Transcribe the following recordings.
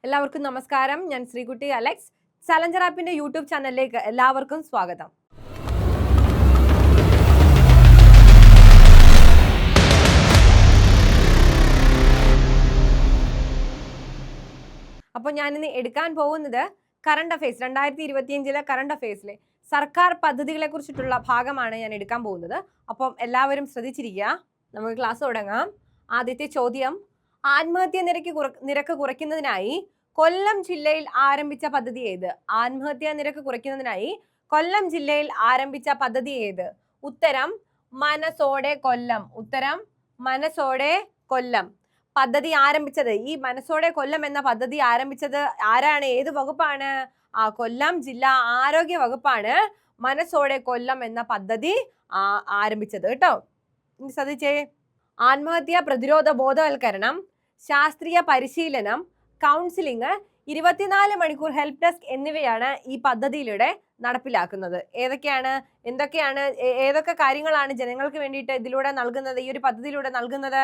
എല്ലാവർക്കും നമസ്കാരം. ഞാൻ ശ്രീകുട്ടി അലക്സ്. ചലഞ്ചർ ആപ്പിന്റെ യൂട്യൂബ് ചാനലിലേക്ക് എല്ലാവർക്കും സ്വാഗതം. അപ്പോൾ ഞാനിന്ന് എടുക്കാൻ പോകുന്നത് കറണ്ട് അഫയേഴ്സ് 2025 കറണ്ട് അഫയേഴ്സിലെ സർക്കാർ പദ്ധതികളെ കുറിച്ചിട്ടുള്ള ഭാഗമാണ് ഞാൻ എടുക്കാൻ പോകുന്നത്. അപ്പം എല്ലാവരും ശ്രദ്ധിച്ചിരിക്കുക. നമുക്ക് ക്ലാസ് തുടങ്ങാം. ആദ്യത്തെ ചോദ്യം, ആത്മഹത്യ നിരക്ക് കുറയ്ക്കുന്നതിനായി കൊല്ലം ജില്ലയിൽ ആരംഭിച്ച പദ്ധതി ഏത്? ആത്മഹത്യാ നിരക്ക് കുറയ്ക്കുന്നതിനായി കൊല്ലം ജില്ലയിൽ ആരംഭിച്ച പദ്ധതി ഏത്? ഉത്തരം മനസ്സോടെ കൊല്ലം. ഉത്തരം മനസ്സോടെ കൊല്ലം. പദ്ധതി ആരംഭിച്ചത്, ഈ മനസ്സോടെ കൊല്ലം എന്ന പദ്ധതി ആരംഭിച്ചത് ആരാണ്? ഏത് വകുപ്പാണ്? കൊല്ലം ജില്ലാ ആരോഗ്യ വകുപ്പാണ് മനസ്സോടെ കൊല്ലം എന്ന പദ്ധതി ആരംഭിച്ചത് കേട്ടോ. ഇനി ശ്രദ്ധിച്ചേ, ആത്മഹത്യാ പ്രതിരോധ ബോധവൽക്കരണം, ശാസ്ത്രീയ പരിശീലനം, കൗൺസിലിംഗ്, 24 മണിക്കൂർ ഹെൽപ്പ് ഡെസ്ക് എന്നിവയാണ് ഈ പദ്ധതിയിലൂടെ നടപ്പിലാക്കുന്നത്. ഏതൊക്കെ കാര്യങ്ങളാണ് ജനങ്ങൾക്ക് വേണ്ടിയിട്ട് ഇതിലൂടെ നൽകുന്നത്, ഈ ഒരു പദ്ധതിയിലൂടെ നൽകുന്നത്?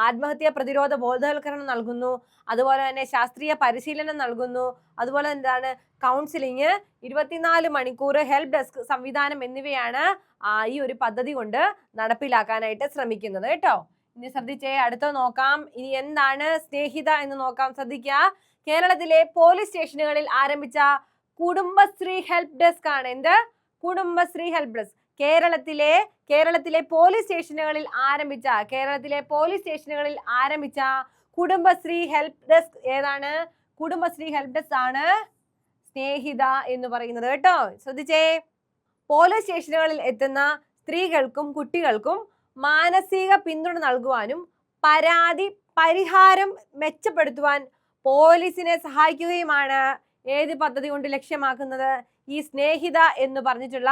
ആത്മഹത്യാ പ്രതിരോധ ബോധവൽക്കരണം നൽകുന്നു, അതുപോലെ തന്നെ ശാസ്ത്രീയ പരിശീലനം നൽകുന്നു, അതുപോലെ എന്താണ് കൗൺസിലിംഗ്, 24 മണിക്കൂർ ഹെൽപ്പ് ഡെസ്ക് സംവിധാനം എന്നിവയാണ് ഈ ഒരു പദ്ധതി കൊണ്ട് നടപ്പിലാക്കാനായിട്ട് ശ്രമിക്കുന്നത് കേട്ടോ. ഇനി ശ്രദ്ധിച്ചേ, അടുത്ത നോക്കാം. ഇനി എന്താണ് സ്നേഹിത എന്ന് നോക്കാം. ശ്രദ്ധിക്കുക, കേരളത്തിലെ പോലീസ് സ്റ്റേഷനുകളിൽ ആരംഭിച്ച കുടുംബശ്രീ ഹെൽപ്പ് ഡെസ്ക് ആണ്. എന്ത്? Kudumbashree help desk. കേരളത്തിലെ പോലീസ് സ്റ്റേഷനുകളിൽ ആരംഭിച്ച കുടുംബശ്രീ ഹെൽപ്പ് ഡെസ്ക് ഏതാണ്? കുടുംബശ്രീ ഹെൽപ്പ് ഡെസ്ക് ആണ് സ്നേഹിത എന്ന് പറയുന്നത് കേട്ടോ. ശ്രദ്ധിച്ചേ, പോലീസ് സ്റ്റേഷനുകളിൽ എത്തുന്ന സ്ത്രീകൾക്കും കുട്ടികൾക്കും മാനസിക പിന്തുണ നൽകുവാനും പരാതി പരിഹാരം മെച്ചപ്പെടുത്തുവാൻ പോലീസിനെ സഹായിക്കുകയുമാണ് ഏത് പദ്ധതി കൊണ്ട് ലക്ഷ്യമാക്കുന്നത്? ഈ സ്നേഹിത എന്ന് പറഞ്ഞിട്ടുള്ള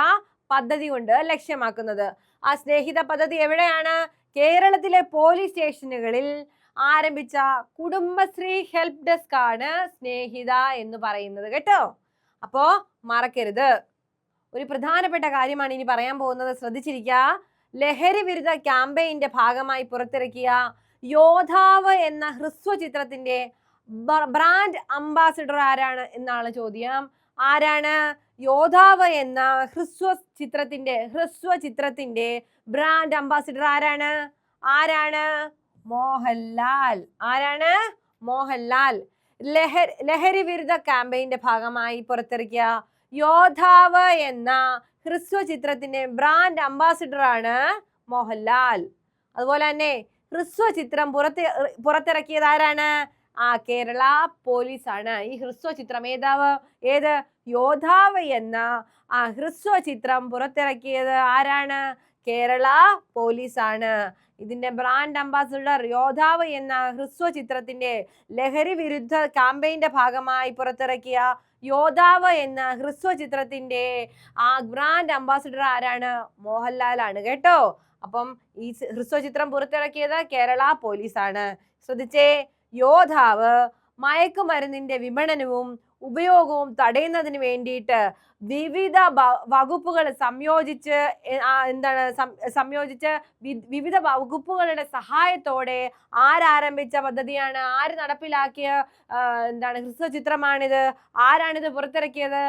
പദ്ധതി കൊണ്ട് ലക്ഷ്യമാക്കുന്നത്. ആ സ്നേഹിത പദ്ധതി എവിടെയാണ്? കേരളത്തിലെ പോലീസ് സ്റ്റേഷനുകളിൽ ആരംഭിച്ച കുടുംബശ്രീ ഹെൽപ്പ് ഡെസ്ക് ആണ് സ്നേഹിത എന്ന് പറയുന്നത് കേട്ടോ. അപ്പോ മറക്കരുത്. ഒരു പ്രധാനപ്പെട്ട കാര്യമാണ് ഇനി പറയാൻ പോകുന്നത്. ശ്രദ്ധിച്ചിരിക്കുക. ലഹരി വിരുദ്ധ ക്യാമ്പയിന്റെ ഭാഗമായി പുറത്തിറക്കിയ യോദ്ധാവ് എന്ന ഹ്രസ്വ ചിത്രത്തിന്റെ ബ്രാൻഡ് അംബാസിഡർ ആരാണ് എന്നാണ് ചോദ്യം. ആരാണ്? യോദ്ധാവ് എന്ന ഹ്രസ്വ ചിത്രത്തിന്റെ ബ്രാൻഡ് അംബാസിഡർ ആരാണ്? മോഹൻലാൽ. ആരാണ്? മോഹൻലാൽ. ലഹരി വിരുദ്ധ ക്യാമ്പയിന്റെ ഭാഗമായി പുറത്തിറക്കിയ യോദ്ധാവ് എന്ന ഹ്രസ്വ ചിത്രത്തിന്റെ ബ്രാൻഡ് അംബാസിഡർ ആണ് മോഹൻലാൽ. അതുപോലെ തന്നെ ഹ്രസ്വ ചിത്രം പുറത്തിറക്കിയത് ആരാണ്? കേരള പോലീസ് ആണ്. ഈ ഹ്രസ്വ ചിത്രം ഏത്? യോദ്ധാവ് എന്ന ഹ്രസ്വ ചിത്രം പുറത്തിറക്കിയത് ആരാണ്? കേരള പോലീസ് ആണ്. ഇതിന്റെ ബ്രാൻഡ് അംബാസിഡർ യോദ്ധാവ് എന്ന ഹ്രസ്വ ചിത്രത്തിന്റെ ലഹരി വിരുദ്ധ ക്യാമ്പയിന്റെ ഭാഗമായി പുറത്തിറക്കിയ യോദ്ധാവ് എന്ന ഹ്രസ്വ ചിത്രത്തിന്റെ ബ്രാൻഡ് അംബാസിഡർ ആരാണ്? മോഹൻലാൽ ആണ് കേട്ടോ. അപ്പം ഈ ഹ്രസ്വ ചിത്രം പുറത്തിറക്കിയത് കേരള പോലീസ് ആണ്. ശ്രദ്ധിച്ചേ, യോദ്ധാവ് മയക്കുമരുന്നിന്റെ വിപണനവും ഉപയോഗവും തടയുന്നതിന് വേണ്ടിയിട്ട് വിവിധ വകുപ്പുകൾ സംയോജിച്ച് വിവിധ വകുപ്പുകളുടെ സഹായത്തോടെ ആരംഭിച്ച പദ്ധതിയാണ്? ആര് നടപ്പിലാക്കിയ ഹ്രസ്വ ചിത്രമാണിത്? ആരാണിത് പുറത്തിറക്കിയത്?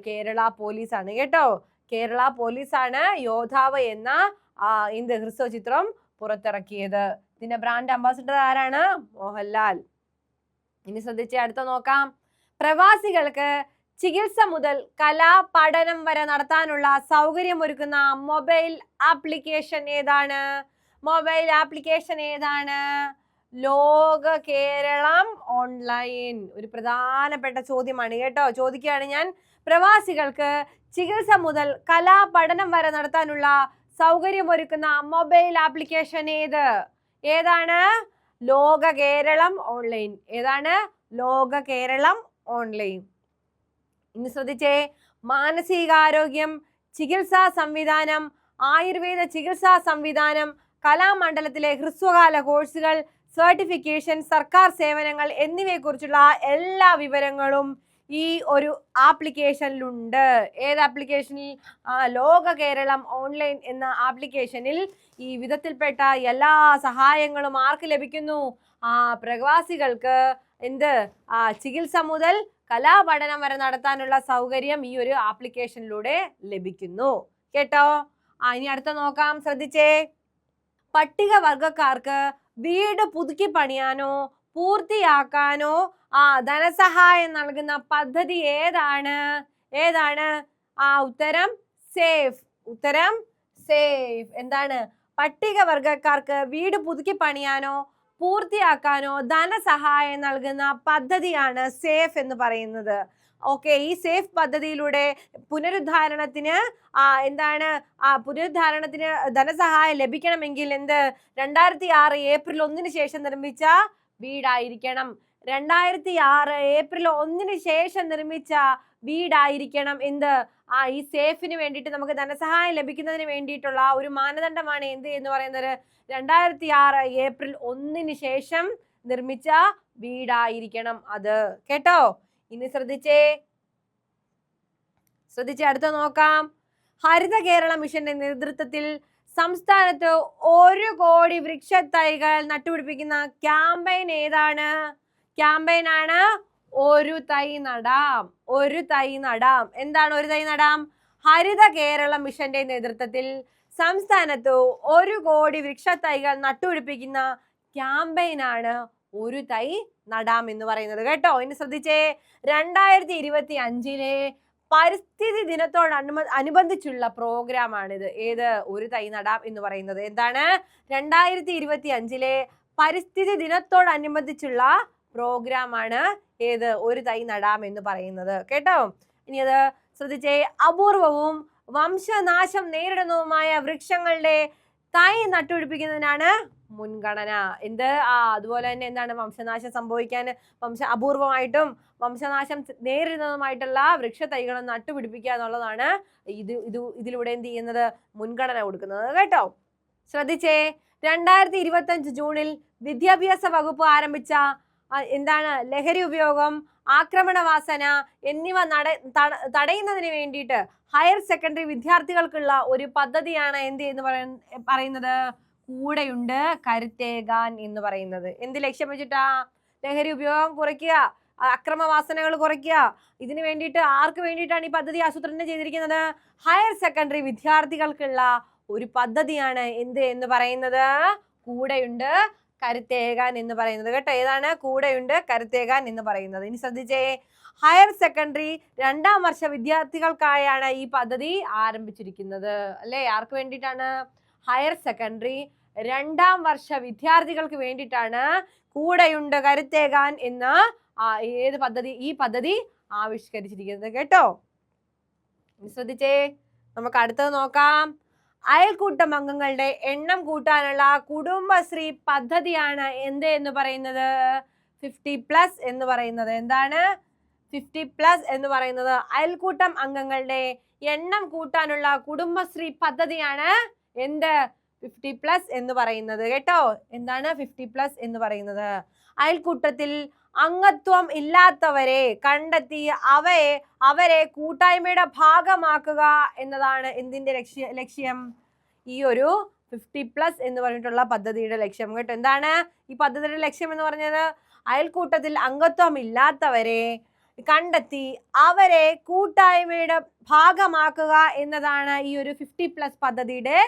കേരള പോലീസ് ആണ് കേട്ടോ. കേരള പോലീസ് ആണ് യോദ്ധാവ് എന്ന ഹ്രസ്വ ചിത്രം പുറത്തിറക്കിയത്. ഇതിന്റെ ബ്രാൻഡ് അംബാസിഡർ ആരാണ്? മോഹൻലാൽ. ഇനി ശ്രദ്ധിച്ച് അടുത്ത നോക്കാം. പ്രവാസികൾക്ക് ചികിത്സ മുതൽ കലാപഠനം വരെ നടത്താനുള്ള സൗകര്യമൊരുക്കുന്ന മൊബൈൽ ആപ്ലിക്കേഷൻ ഏതാണ്? ലോക കേരളം ഓൺലൈൻ. ഒരു പ്രധാനപ്പെട്ട ചോദ്യമാണ് കേട്ടോ. ചോദിക്കുകയാണ് ഞാൻ, പ്രവാസികൾക്ക് ചികിത്സ മുതൽ കലാപഠനം വരെ നടത്താനുള്ള സൗകര്യമൊരുക്കുന്ന മൊബൈൽ ആപ്ലിക്കേഷൻ ഏതാണ്? ലോക കേരളം ഓൺലൈൻ. ഏതാണ്? ലോക കേരളം ഓൺലൈൻ. ഇനി ശ്രദ്ധിച്ചേ, മാനസികാരോഗ്യം ചികിത്സാ സംവിധാനം, ആയുർവേദ ചികിത്സാ സംവിധാനം, കലാമണ്ഡലത്തിലെ ഹ്രസ്വകാല കോഴ്സുകൾ, സർട്ടിഫിക്കേഷൻ, സർക്കാർ സേവനങ്ങൾ എന്നിവയെക്കുറിച്ചുള്ള എല്ലാ വിവരങ്ങളും ഈ ഒരു ആപ്ലിക്കേഷനിലുണ്ട്. ഏത് ആപ്ലിക്കേഷനിൽ? ലോക കേരളം ഓൺലൈൻ എന്ന ആപ്ലിക്കേഷനിൽ ഈ വിധത്തിൽപ്പെട്ട എല്ലാ സഹായങ്ങളും ആർക്ക് ലഭിക്കുന്നു? പ്രവാസികൾക്ക് എന്ത് ചികിത്സ മുതൽ കലാപഠനം വരെ നടത്താനുള്ള സൗകര്യം ഈ ഒരു ആപ്ലിക്കേഷനിലൂടെ ലഭിക്കുന്നു. കേട്ടോ? ഇനി അടുത്ത നോക്കാം, ശ്രദ്ധിച്ചേ. പട്ടികവർഗക്കാർക്ക് വീട് പുതുക്കി പണിയാനോ പൂർത്തിയാക്കാനോ ധനസഹായം നൽകുന്ന പദ്ധതി ഏതാണ്? ഉത്തരം സേഫ്. എന്താണ്? പട്ടികവർഗക്കാർക്ക് വീട് പുതുക്കി പണിയാനോ പൂർത്തിയാക്കാനോ ധനസഹായം നൽകുന്ന പദ്ധതിയാണ് സേഫ് എന്ന് പറയുന്നത്. ഓക്കെ, ഈ സേഫ് പദ്ധതിയിലൂടെ പുനരുദ്ധാരണത്തിന് പുനരുദ്ധാരണത്തിന് ധനസഹായം ലഭിക്കണമെങ്കിൽ 2006 ഏപ്രിൽ 1 ശേഷം നിർമ്മിച്ച വീടായിരിക്കണം. 2006 ഏപ്രിൽ 1 ശേഷം നിർമ്മിച്ച വീടായിരിക്കണം ഈ സേഫിന് വേണ്ടിയിട്ട് നമുക്ക് ധനസഹായം ലഭിക്കുന്നതിന് വേണ്ടിയിട്ടുള്ള ഒരു മാനദണ്ഡമാണ് എന്ന് പറയുന്നത് 2006 ഏപ്രിൽ 1 ശേഷം നിർമ്മിച്ച വീടായിരിക്കണം അത്. കേട്ടോ? ഇനി ശ്രദ്ധിച്ചേ, അടുത്ത നോക്കാം. ഹരിത കേരള മിഷന്റെ നേതൃത്വത്തിൽ സംസ്ഥാനത്ത് 1 കോടി വൃക്ഷത്തൈകൾ നട്ടുപിടിപ്പിക്കുന്ന ക്യാമ്പയിൻ ഏതാണ്? ക്യാമ്പയിനാണ് ഒരു തൈ നടാം. എന്താണ് ഒരു തൈ നടാം? ഹരിത കേരള മിഷന്റെ നേതൃത്വത്തിൽ സംസ്ഥാനത്ത് 1 കോടി വൃക്ഷത്തൈകൾ നട്ടുപിടിപ്പിക്കുന്ന ക്യാമ്പയിനാണ് ഒരു തൈ നടാം എന്ന് പറയുന്നത്. കേട്ടോ? ഇനി ശ്രദ്ധിച്ചേ, 2025 പരിസ്ഥിതി ദിനത്തോടനുബന്ധിച്ചുള്ള പ്രോഗ്രാമാണിത്. ഒരു തൈ നടാം എന്ന് പറയുന്നത്. എന്താണ്? 2025 പരിസ്ഥിതി ദിനത്തോടനുബന്ധിച്ചുള്ള പ്രോഗ്രാമാണ് ഒരു തൈ നടാം എന്ന് പറയുന്നത്. കേട്ടോ? ഇനി അത് ശ്രദ്ധിച്ചേ. അപൂർവവും വംശനാശം നേരിടുന്നതുമായ വൃക്ഷങ്ങളുടെ തൈ നട്ടുപിടിപ്പിക്കുന്നതിനാണ് മുൻഗണന. അതുപോലെ തന്നെ എന്താണ്? വംശനാശം സംഭവിക്കാൻ അപൂർവമായിട്ടും വംശനാശം നേരിടുന്നതുമായിട്ടുള്ള വൃക്ഷ തൈകൾ നട്ടുപിടിപ്പിക്കുക എന്നുള്ളതാണ് ഇതിലൂടെ എന്ത് ചെയ്യുന്നത്? മുൻഗണന കൊടുക്കുന്നത്. കേട്ടോ? ശ്രദ്ധിച്ചേ. 2025 ജൂണിൽ വിദ്യാഭ്യാസ വകുപ്പ് ആരംഭിച്ച ലഹരി ഉപയോഗം, ആക്രമണവാസന എന്നിവ തടയുന്നതിന് വേണ്ടിയിട്ട് ഹയർ സെക്കൻഡറി വിദ്യാർത്ഥികൾക്കുള്ള ഒരു പദ്ധതിയാണ് എന്ന് പറയുന്നത് കൂടെയുണ്ട് കരുത്തേകാൻ എന്ന് പറയുന്നത്. എന്ത് ലക്ഷ്യം വെച്ചിട്ടാ? ലഹരി ഉപയോഗം കുറയ്ക്കുക, അക്രമവാസനകൾ കുറയ്ക്കുക. ഇതിനു വേണ്ടിയിട്ട് ആർക്ക് വേണ്ടിയിട്ടാണ് ഈ പദ്ധതി ആസൂത്രണം ചെയ്തിരിക്കുന്നത്? ഹയർ സെക്കൻഡറി വിദ്യാർത്ഥികൾക്കുള്ള ഒരു പദ്ധതിയാണ് എന്ന് പറയുന്നത് കൂടെയുണ്ട് കരുത്തേകാൻ എന്ന് പറയുന്നത്. കേട്ടോ? ഏതാണ് കൂടെയുണ്ട് കരുത്തേകാൻ എന്ന് പറയുന്നത്? ഇനി ശ്രദ്ധിച്ചേ. ഹയർ സെക്കൻഡറി 2ാം വർഷ വിദ്യാർത്ഥികൾക്കായാണ് ഈ പദ്ധതി ആരംഭിച്ചിരിക്കുന്നത്. അല്ലേ? ആർക്ക് വേണ്ടിയിട്ടാണ്? ഹയർ സെക്കൻഡറി 2ാം വർഷ വിദ്യാർത്ഥികൾക്ക് വേണ്ടിയിട്ടാണ് കൂടെയുണ്ട് കരുത്തേകാൻ എന്ന ഈ പദ്ധതി ആവിഷ്കരിച്ചിരിക്കുന്നത്. കേട്ടോ? ശ്രദ്ധിച്ചേ. നമുക്ക് അടുത്തത് നോക്കാം. അയൽക്കൂട്ടം അംഗങ്ങളുടെ എണ്ണം കൂട്ടാനുള്ള കുടുംബശ്രീ പദ്ധതിയാണ് എന്ന് പറയുന്നത് 50+ എന്ന് പറയുന്നത്. എന്താണ് 50+ എന്ന് പറയുന്നത്? അയൽക്കൂട്ടം അംഗങ്ങളുടെ എണ്ണം കൂട്ടാനുള്ള കുടുംബശ്രീ പദ്ധതിയാണ് 50+ എന്ന് പറയുന്നത്. കേട്ടോ? എന്താണ് 50+ എന്ന് പറയുന്നത്? അയൽക്കൂട്ടത്തിൽ അംഗത്വം ഇല്ലാത്തവരെ കണ്ടെത്തി അവരെ കൂട്ടായ്മയുടെ ഭാഗമാക്കുക എന്നതാണ് എന്തിന്റെ ലക്ഷ്യം? ഈ ഒരു 50+ എന്ന് പറഞ്ഞിട്ടുള്ള പദ്ധതിയുടെ ലക്ഷ്യം. കേട്ടോ? എന്താണ് ഈ പദ്ധതിയുടെ ലക്ഷ്യം എന്ന് പറഞ്ഞത്? അയൽക്കൂട്ടത്തിൽ അംഗത്വം ഇല്ലാത്തവരെ കണ്ടെത്തി അവരെ കൂട്ടായ്മയുടെ ഭാഗമാക്കുക എന്നതാണ് ഈ ഒരു 50+ പദ്ധതിയുടെ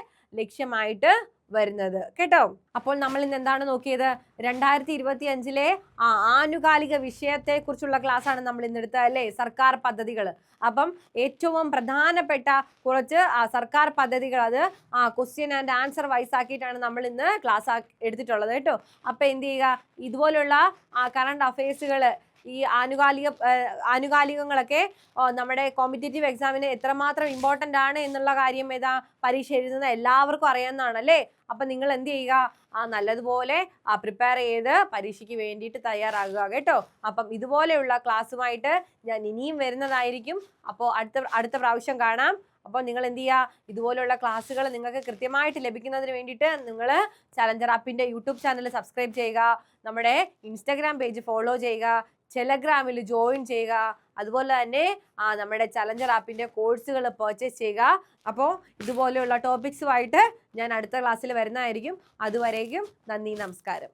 ലക്ഷ്യമായിട്ട് വരുന്നത്. കേട്ടോ? അപ്പോൾ നമ്മൾ ഇന്ന് എന്താണ് നോക്കിയത്? 2025 ആനുകാലിക വിഷയത്തെ കുറിച്ചുള്ള ക്ലാസ് ആണ് നമ്മൾ ഇന്ന് എടുത്തത്, അല്ലേ? സർക്കാർ പദ്ധതികൾ. അപ്പം ഏറ്റവും പ്രധാനപ്പെട്ട കുറച്ച് സർക്കാർ പദ്ധതികൾ അത് ക്വസ്റ്റ്യൻ ആൻഡ് ആൻസർ വൈസ് ആക്കിയിട്ടാണ് നമ്മൾ ഇന്ന് ക്ലാസ് എടുത്തിട്ടുള്ളത്. കേട്ടോ? അപ്പൊ എന്ത് ചെയ്യുക? ഇതുപോലുള്ള കറണ്ട് അഫയേഴ്സുകൾ, ഈ ആനുകാലികങ്ങളൊക്കെ നമ്മുടെ കോമ്പറ്റേറ്റീവ് എക്സാമിന് എത്രമാത്രം ഇമ്പോർട്ടൻ്റ് ആണ് എന്നുള്ള കാര്യം പരീക്ഷ എഴുതുന്ന എല്ലാവർക്കും അറിയാവുന്നതാണ്, അല്ലേ? അപ്പം നിങ്ങൾ എന്ത് ചെയ്യുക? നല്ലതുപോലെ പ്രിപ്പയർ ചെയ്ത് പരീക്ഷയ്ക്ക് വേണ്ടിയിട്ട് തയ്യാറാകുക. കേട്ടോ? അപ്പം ഇതുപോലെയുള്ള ക്ലാസ്സുമായിട്ട് ഞാൻ ഇനിയും വരുന്നതായിരിക്കും. അപ്പോൾ അടുത്ത പ്രാവശ്യം കാണാം. അപ്പോൾ നിങ്ങൾ എന്ത് ചെയ്യുക? ഇതുപോലുള്ള ക്ലാസ്സുകൾ നിങ്ങൾക്ക് കൃത്യമായിട്ട് ലഭിക്കുന്നതിന് വേണ്ടിയിട്ട് നിങ്ങൾ ചലഞ്ചർ ആപ്പിൻ്റെ യൂട്യൂബ് ചാനൽ സബ്സ്ക്രൈബ് ചെയ്യുക, നമ്മുടെ ഇൻസ്റ്റാഗ്രാം പേജ് ഫോളോ ചെയ്യുക, ടെലഗ്രാമിൽ ജോയിൻ ചെയ്യുക, അതുപോലെ തന്നെ നമ്മുടെ ചലഞ്ചർ ആപ്പിൻ്റെ കോഴ്സുകൾ പർച്ചേസ് ചെയ്യുക. അപ്പോൾ ഇതുപോലെയുള്ള ടോപ്പിക്സുമായിട്ട് ഞാൻ അടുത്ത ക്ലാസ്സിൽ വരുന്നതായിരിക്കും. അതുവരേക്കും നന്ദി, നമസ്കാരം.